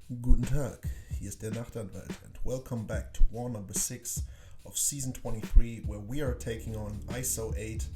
Guten Tag, hier ist der Nachtanwalt and welcome back to war number 6 of season 23 where we are taking on ISO 8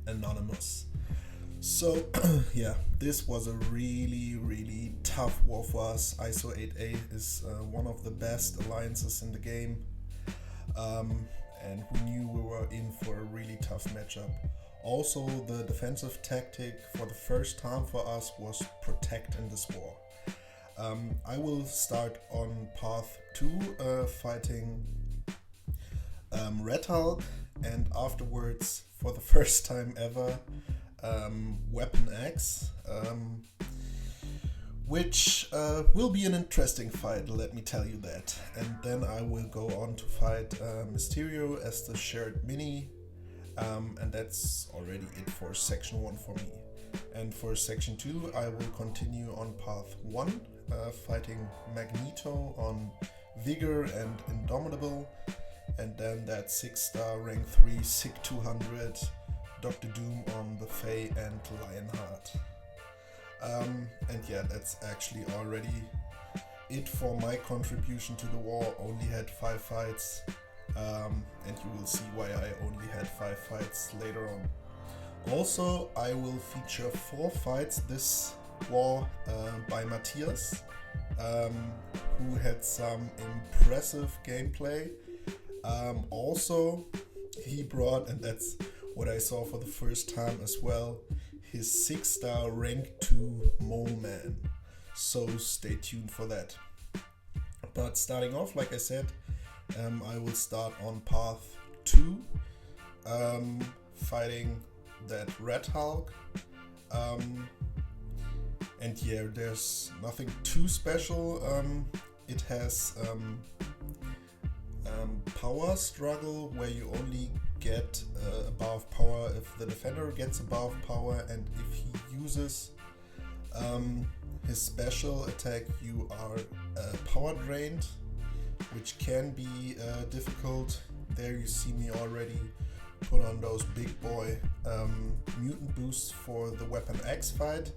Anonymous. So yeah, this was a really tough war for us. ISO 8A is one of the best alliances in the game, and we knew we were in for a really tough matchup. Also, the defensive tactic for the first time for us was protect in this war. I will start on path 2, fighting Red Hulk, and afterwards, for the first time ever, Weapon X, which will be an interesting fight, let me tell you that. And then I will go on to fight Mysterio as the shared mini, and that's already it for section 1 for me. And for section 2, I will continue on path 1, fighting Magneto on Vigor and Indomitable, and then that 6-star rank 3 Sig 200 Doctor Doom on the Fae and Lionheart. And yeah, that's actually already it for my contribution to the war. Only had 5 fights, and you will see why I only had 5 fights later on. Also, I will feature 4 fights this war by Mathias, who had some impressive gameplay. Also, he brought, and that's what I saw for the first time as well, his 6-star rank 2 Moleman. So stay tuned for that. But starting off, like I said, I will start on path 2, fighting that Red Hulk. And yeah, there's nothing too special. It has power struggle, where you only get above power if the defender gets above power, and if he uses his special attack, you are power drained, which can be difficult. There you see me already put on those big boy mutant boosts for the Weapon X fight.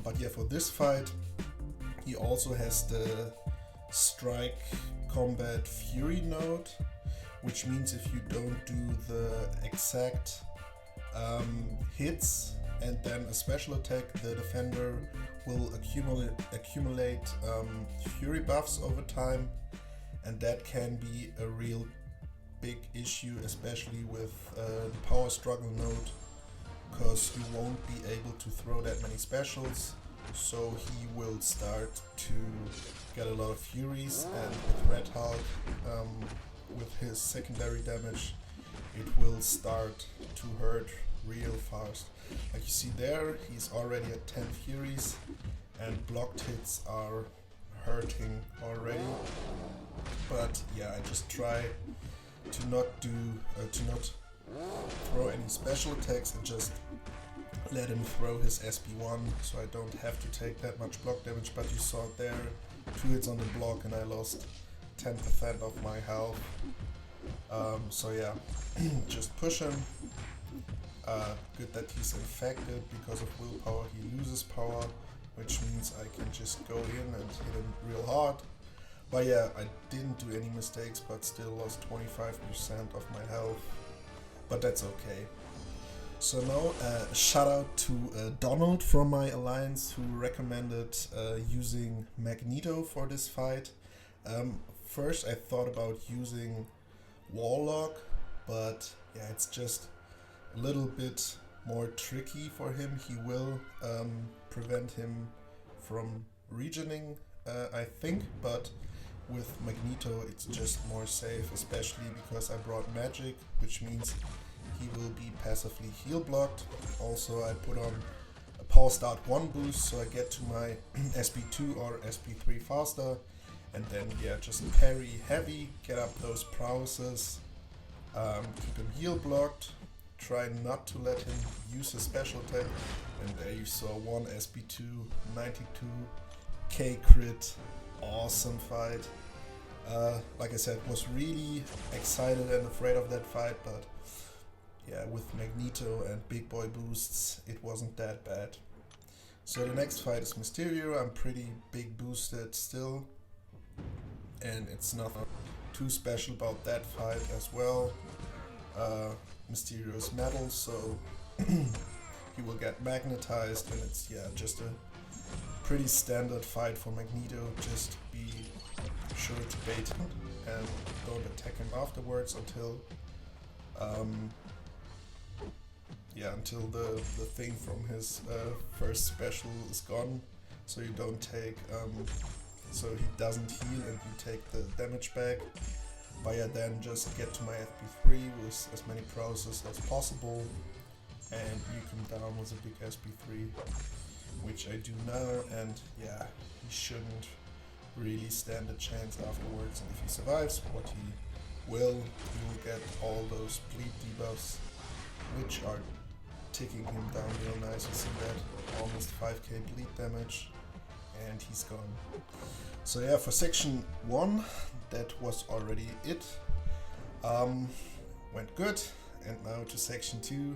But yeah, for this fight, he also has the Strike Combat Fury node, which means if you don't do the exact hits and then a special attack, the defender will accumulate Fury buffs over time, and that can be a real big issue, especially with the power struggle node, because you won't be able to throw that many specials, so he will start to get a lot of Furies, and with Red Hulk, with his secondary damage, it will start to hurt real fast. Like you see there, he's already at 10 Furies, and blocked hits are hurting already. But yeah, I just try to not throw any special attacks and just let him throw his SP1, so I don't have to take that much block damage. But you saw it there, 2 hits on the block and I lost 10% of my health. So yeah, just push him. Good that he's infected. Because of willpower he loses power, which means I can just go in and hit him real hard. But yeah, I didn't do any mistakes, but still lost 25% of my health. But that's okay. So now, shout out to Donald from my alliance, who recommended using Magneto for this fight. First I thought about using Warlock, but yeah, it's just a little bit more tricky for him. He will prevent him from regening, I think, but with Magneto it's just more safe, especially because I brought magic, which means he will be passively heal blocked. Also, I put on a Power Start 1 boost, so I get to my SP2 or SP3 faster, and then yeah, just parry heavy, get up those prowesses, keep him heal blocked, try not to let him use his special attack, and there you saw 1 SP2, 92k crit, awesome fight. Like I said, was really excited and afraid of that fight, but yeah, with Magneto and big boy boosts, it wasn't that bad. So the next fight is Mysterio. I'm pretty big boosted still, and it's nothing too special about that fight as well. Mysterio is metal, so he will get magnetized, and it's just a pretty standard fight for Magneto. Just be sure to bait him and don't attack him afterwards until until the thing from his first special is gone, so you don't take so he doesn't heal and you take the damage back. But yeah, then just get to my FP3 with as many processes as possible, and you come down with a big SB3, which I do now, and yeah, he shouldn't really stand a chance afterwards, and if he survives, what he will, he will get all those bleed debuffs, which are ticking him down real nice. You see that, almost 5k bleed damage, and he's gone. So yeah, for section 1, that was already it. Went good, and now to section 2,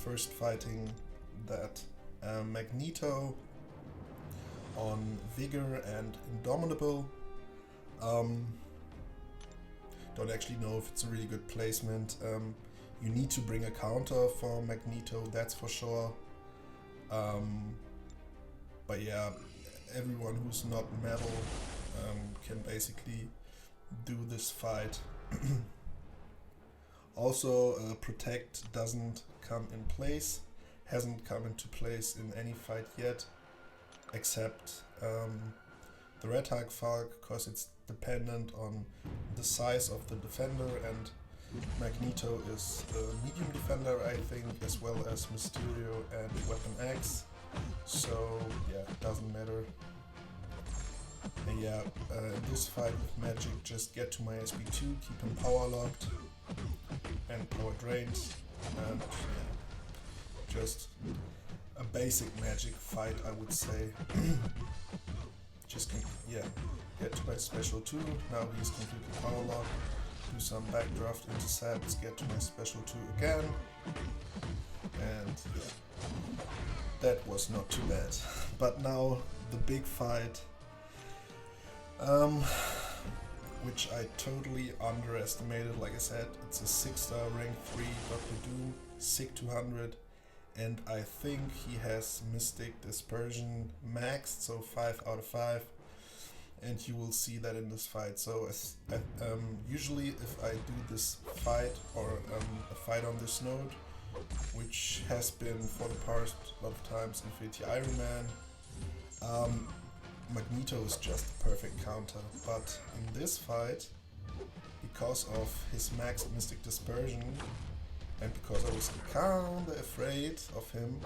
first fighting that Magneto on Vigor and Indomitable. Don't actually know if it's a really good placement. You need to bring a counter for Magneto, that's for sure. But yeah, everyone who's not metal can basically do this fight. Also, Protect doesn't come in place, hasn't come into place in any fight yet, except the Red Hulk Falk, because it's dependent on the size of the defender, and Magneto is a medium defender, I think, as well as Mysterio and Weapon X. So yeah, it doesn't matter. And yeah, in this fight with Magic, just get to my SB2, keep him power locked and power drained, and yeah, just a basic Magic fight, I would say. Just get to my special 2, now he's completely power locked, do some backdraft intercepts, get to my special 2 again, and yeah, that was not too bad. But now the big fight, which I totally underestimated. Like I said, it's a 6-star rank 3 Dr. Doom, SIG 200, and I think he has Mystic Dispersion maxed, so 5 out of 5, and you will see that in this fight. So usually if I do this fight, or a fight on this node, which has been for the past lot of times Infinity Iron Man, Magneto is just a perfect counter. But in this fight, because of his maxed Mystic Dispersion, and because I was kinda afraid of him,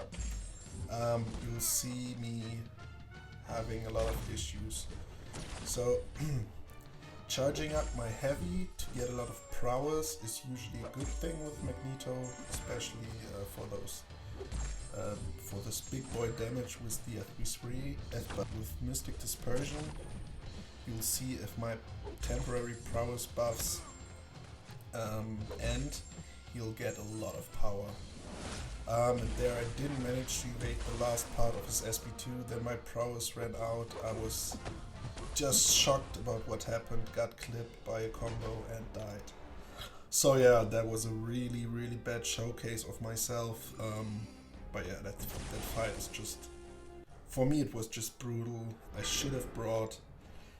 you'll see me having a lot of issues. So charging up my heavy to get a lot of prowess is usually a good thing with Magneto, especially for this big boy damage with the FB3. But with Mystic Dispersion, you'll see if my temporary prowess buffs end, he'll get a lot of power. And there I didn't manage to evade the last part of his SB2, then my prowess ran out. I was just shocked about what happened, got clipped by a combo and died. So yeah, that was a really, really bad showcase of myself. But yeah, that fight is just, for me it was just brutal. I should have brought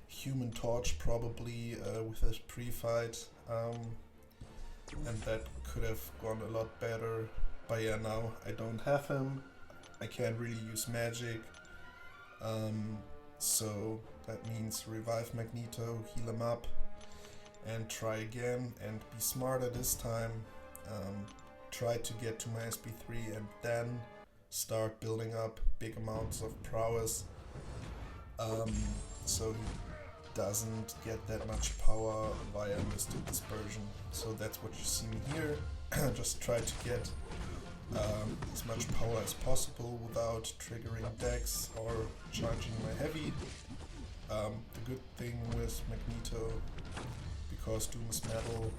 Human Torch probably with his pre-fight, and that could have gone a lot better. But yeah, now I don't have him, I can't really use magic, so that means revive Magneto, heal him up, and try again, and be smarter this time. Try to get to my SB3 and then start building up big amounts of prowess, so he doesn't get that much power via Mystic Dispersion. So that's what you see me here. Just try to get as much power as possible without triggering decks or charging my heavy. The good thing with Magneto, because Doom is metal,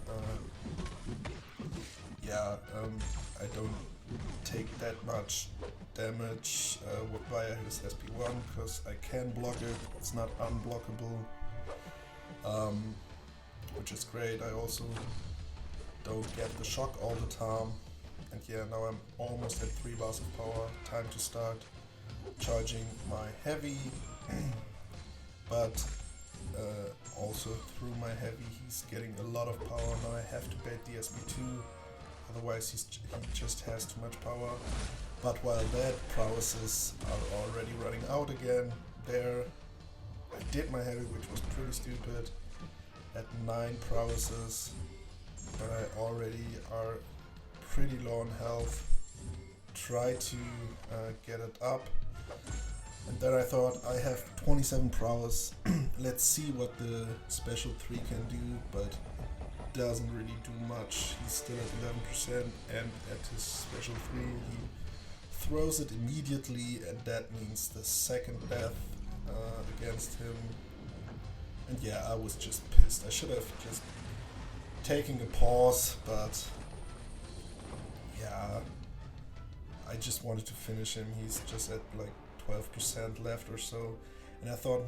I don't take that much damage via his SP1 because I can block it. It's not unblockable, which is great. I also don't get the shock all the time. And yeah, now I'm almost at 3 bars of power. Time to start charging my heavy. But also through my heavy he's getting a lot of power. Now I have to bait the SP2, otherwise he just has too much power. But while that, prowesses are already running out again. There I did my heavy, which was pretty stupid, at 9 prowesses, but I already are pretty low on health. Try to get it up. And then I thought, I have 27 prowess, let's see what the special 3 can do, but doesn't really do much. He's still at 11%, and at his special 3 he throws it immediately, and that means the second death against him. And yeah, I was just pissed. I should have just taken a pause, but yeah, I just wanted to finish him. He's just at like 12% left or so, and I thought,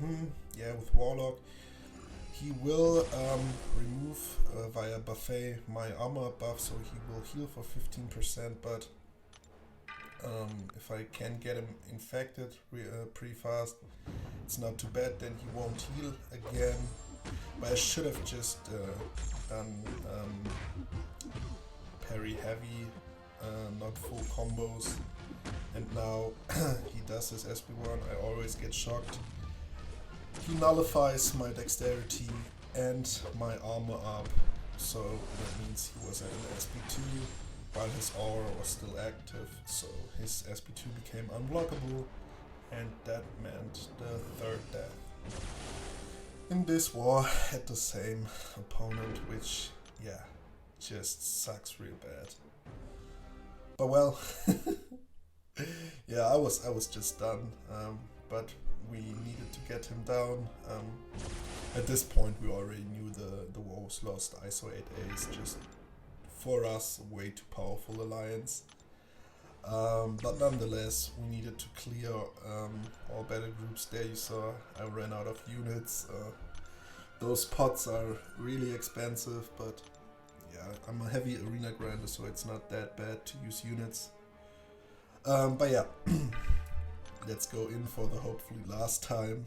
yeah, with Warlock he will remove via buffet my armor buff, so he will heal for 15%, but if I can get him infected pretty fast, it's not too bad, then he won't heal again. But I should have just done parry heavy, not full combos. And now he does his SP1, I always get shocked. He nullifies my dexterity and my armor up, so that means he was at an SP2 while his aura was still active, so his SP2 became unblockable, and that meant the third death in this war at the same opponent, which, yeah, just sucks real bad. But well, yeah, I was just done, but we needed to get him down. At this point we already knew the war was lost. ISO 8A is just, for us, a way too powerful alliance. But nonetheless, we needed to clear all battle groups. There you saw I ran out of units. Those pots are really expensive, but yeah, I'm a heavy arena grinder, so it's not that bad to use units. But yeah, let's go in for the hopefully last time.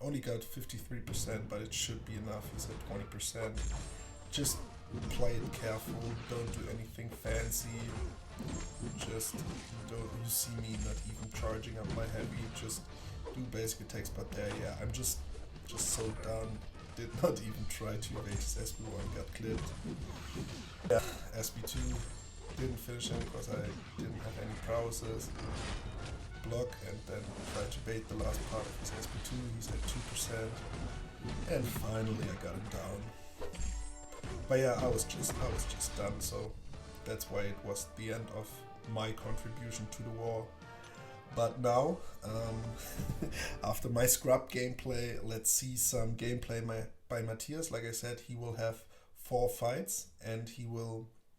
Only got 53%, but it should be enough. He's at 20%. Just play it careful, don't do anything fancy. Just you see me not even charging up my heavy, just do basic attacks. But there, yeah, I'm just so done. Did not even try to evade his SP1, got clipped. Yeah, SP2 didn't finish him because I didn't have any prowesses. Block and then try to bait the last part of his SP2. He's at 2%, and finally I got him down. But yeah, I was just done. So that's why it was the end of my contribution to the war. But now, after my scrub gameplay, let's see some gameplay by Mathias. Like I said, he will have 4 fights, and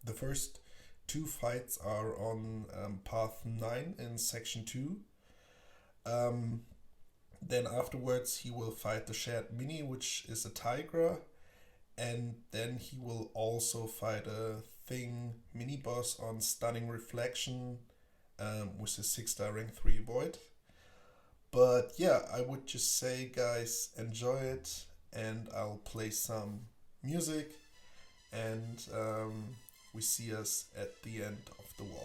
the first 2 fights are on path 9 in section 2. Then afterwards he will fight the shared mini, which is a Tigra, and then he will also fight a thing mini boss on stunning reflection, with a 6-star rank 3 void. But yeah, I would just say, guys, enjoy it, and I'll play some music, and we see us at the end of the war.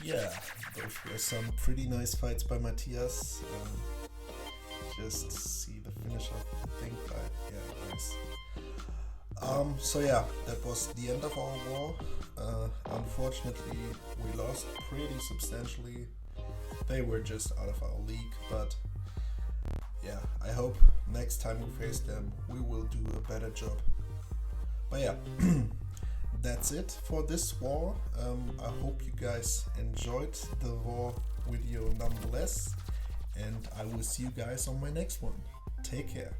yeah, those were some pretty nice fights by Matthias. Just see the finish of the thing fight. Yeah, nice. So yeah, that was the end of our war. Unfortunately, we lost pretty substantially. They were just out of our league, but yeah, I hope next time we face them, we will do a better job. But yeah, that's it for this war. I hope you guys enjoyed the war video nonetheless, and I will see you guys on my next one. Take care.